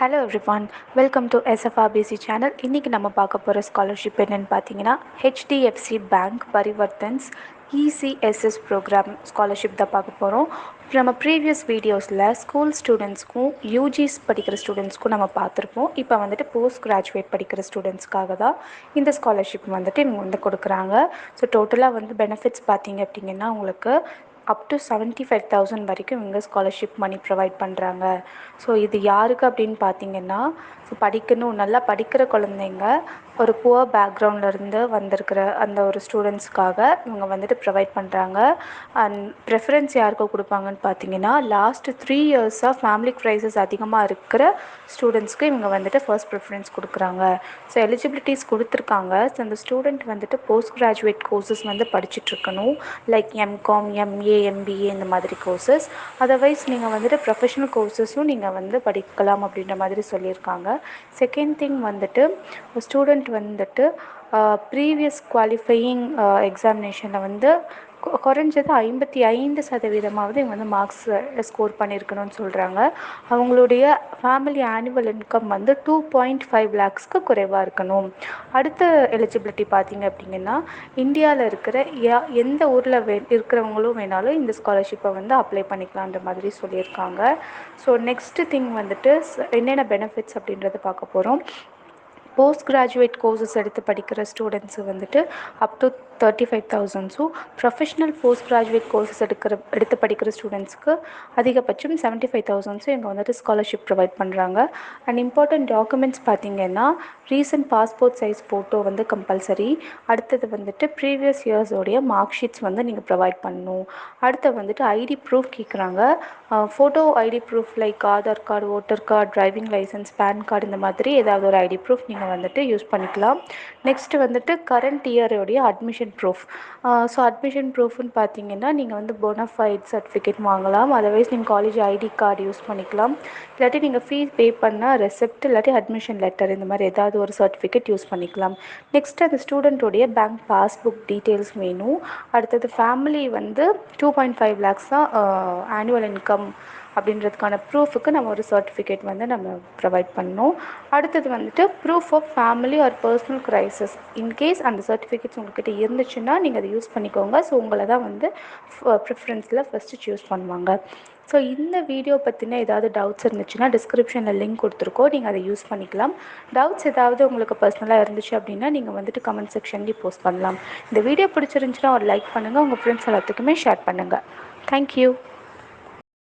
Hello everyone, welcome to SFRBC channel. இன்றைக்கி நம்ம பார்க்க போகிற ஸ்காலர்ஷிப் என்னென்னு பார்த்தீங்கன்னா HDFC bank Parivartan's ECSS programme scholarship தான் பார்க்க போகிறோம். நம்ம ப்ரீவியஸ் வீடியோஸில் ஸ்கூல் ஸ்டூடெண்ட்ஸ்க்கும் யூஜிஸ் படிக்கிற ஸ்டூடெண்ட்ஸ்க்கும் நம்ம பார்த்துருப்போம். இப்போ வந்துட்டு போஸ்ட் கிராஜுவேட் படிக்கிற ஸ்டூடெண்ட்ஸ்க்காக தான் இந்த ஸ்காலர்ஷிப் வந்துட்டு இவங்க வந்து கொடுக்குறாங்க. ஸோ டோட்டலாக வந்து பெனிஃபிட்ஸ் பார்த்தீங்க அப்படிங்கன்னா உங்களுக்கு அப் டு 75,000 வரைக்கும் இவங்க ஸ்காலர்ஷிப் மணி ப்ரொவைட் பண்ணுறாங்க. ஸோ இது யாருக்கு அப்படின்னு பார்த்தீங்கன்னா, ஸோ நல்லா படிக்கிற குழந்தைங்க, ஒரு புவர் பேக்ரவுண்ட்லேருந்து வந்திருக்கிற அந்த ஒரு ஸ்டூடெண்ட்ஸ்க்காக இவங்க வந்துட்டு ப்ரொவைட் பண்ணுறாங்க. அண்ட் ப்ரெஃபரன்ஸ் யாருக்கு கொடுப்பாங்கன்னு பார்த்தீங்கன்னா, லாஸ்ட்டு 3 இயர்ஸாக ஃபேமிலி க்ரைசிஸ் அதிகமாக இருக்கிற ஸ்டூடெண்ட்ஸ்க்கு இவங்க வந்துட்டு ஃபர்ஸ்ட் ப்ரிஃபரன்ஸ் கொடுக்குறாங்க. ஸோ எலிஜிபிலிட்டிஸ் கொடுத்துருக்காங்க. ஸோ அந்த ஸ்டூடெண்ட் வந்துட்டு போஸ்ட் கிராஜுவேட் கோர்சஸ் வந்து படிச்சுட்ருக்கணும். லைக் எம்காம், எம்ஏ, MBA இந்த மாதிரி கோர்சஸ். அதர்வைஸ் நீங்கள் வந்துட்டு ப்ரொஃபஷனல் கோர்சஸும் நீங்கள் வந்து படிக்கலாம் அப்படின்ற மாதிரி சொல்லியிருக்காங்க. செகண்ட் திங் வந்துட்டு ஸ்டூடெண்ட் வந்துட்டு ப்ரீவியஸ் குவாலிஃபையிங் எக்ஸாமினேஷனில் வந்து குறைஞ்சது 55% இவங்க வந்து மார்க்ஸ் ஸ்கோர் பண்ணியிருக்கணும்னு சொல்கிறாங்க. அவங்களுடைய ஃபேமிலி ஆனுவல் இன்கம் வந்து 2.5 lakhsக்கு குறைவாக இருக்கணும். அடுத்த எலிஜிபிலிட்டி பார்த்திங்க அப்படிங்கன்னா, இந்தியாவில் இருக்கிற எந்த ஊரில் இருக்கிறவங்களும் வேணாலும் இந்த ஸ்காலர்ஷிப்பை வந்து அப்ளை பண்ணிக்கலான்ற மாதிரி சொல்லியிருக்காங்க. ஸோ நெக்ஸ்ட்டு திங் வந்துட்டு என்னென்ன பெனிஃபிட்ஸ் அப்படின்றத பார்க்க போகிறோம். போஸ்ட் கிராஜுவேட் கோர்சஸ் எடுத்து படிக்கிற ஸ்டூடெண்ட்ஸு வந்துட்டு up to 35,000. Professional post graduate courses எடுத்து படிக்கிற ஸ்டூடெண்ட்ஸ்க்கு அதிகபட்சம் 75,000 இவங்க வந்துட்டு ஸ்காலர்ஷிப் ப்ரொவைட் பண்ணுறாங்க. அண்ட் இம்பார்ட்டன்ட் டாக்குமெண்ட்ஸ் பார்த்திங்கன்னா, ரீசன்ட் பாஸ்போர்ட் சைஸ் ஃபோட்டோ வந்து கம்பல்சரி. அடுத்தது வந்துட்டு ப்ரீவியஸ் இயர்ஸோடைய மார்க் ஷீட்ஸ் வந்து நீங்கள் ப்ரொவைட் பண்ணணும். அடுத்து வந்துட்டு ஐடி ப்ரூஃப் கேட்குறாங்க. Photo ID proof like Aadhaar card, voter card, driving licence, PAN card இந்த மாதிரி ஏதாவது ஒரு ஐடி ப்ரூஃப் நீங்கள் வந்துட்டு யூஸ் பண்ணிக்கலாம். நெக்ஸ்ட்டு வந்துட்டு கரண்ட் இயரோடைய அட்மிஷன் ப்ரூஃப். ஸோ அட்மிஷன் ப்ரூஃப்னு பார்த்தீங்கன்னா, நீங்கள் வந்து போனஃபைட் சர்டிஃபிகேட் வாங்கலாம். அதர்வைஸ் நீங்கள் காலேஜ் ஐடி கார்டு யூஸ் பண்ணிக்கலாம். இல்லாட்டி நீங்கள் ஃபீஸ் பே பண்ணால் ரெசிப்ட் இல்லாட்டி அட்மிஷன் லெட்டர் இந்த மாதிரி ஏதாவது ஒரு சர்டிஃபிகேட் யூஸ் பண்ணிக்கலாம். நெக்ஸ்ட் அந்த ஸ்டூடெண்ட்டோடைய பேங்க் பாஸ்புக் டீட்டெயில்ஸ் வேணும். அடுத்தது ஃபேமிலி வந்து 2.5 lakhs தான் ஆனுவல் இன்கம் அப்படின்றதுக்கான ப்ரூஃபுக்கு நம்ம ஒரு சர்டிஃபிகேட் வந்து நம்ம ப்ரொவைட் பண்ணணும். அடுத்தது வந்துட்டு proof of family or personal crisis. In case அந்த சர்டிஃபிகேட்ஸ் உங்கள்கிட்ட இருந்துச்சுன்னா நீங்கள் அதை யூஸ் பண்ணிக்கோங்க. ஸோ உங்களை தான் வந்து ப்ரிஃபரன்ஸில் ஃபஸ்ட்டு சூஸ் பண்ணுவாங்க. ஸோ இந்த வீடியோ பற்றின ஏதாவது டவுட்ஸ் இருந்துச்சுன்னா டிஸ்கிரிப்ஷனில் லிங்க் கொடுத்துருக்கோம், நீங்கள் அதை யூஸ் பண்ணிக்கலாம். டவுட்ஸ் ஏதாவது உங்களுக்கு பர்சனலாக இருந்துச்சு அப்படின்னா நீங்கள் வந்துட்டு கமெண்ட் செக்ஷன்லேயும் போஸ்ட் பண்ணலாம். இந்த வீடியோ பிடிச்சிருந்துச்சுன்னா ஒரு லைக் பண்ணுங்கள், உங்கள் ஃப்ரெண்ட்ஸ் எல்லாத்துக்குமே ஷேர் பண்ணுங்கள். தேங்க்யூ.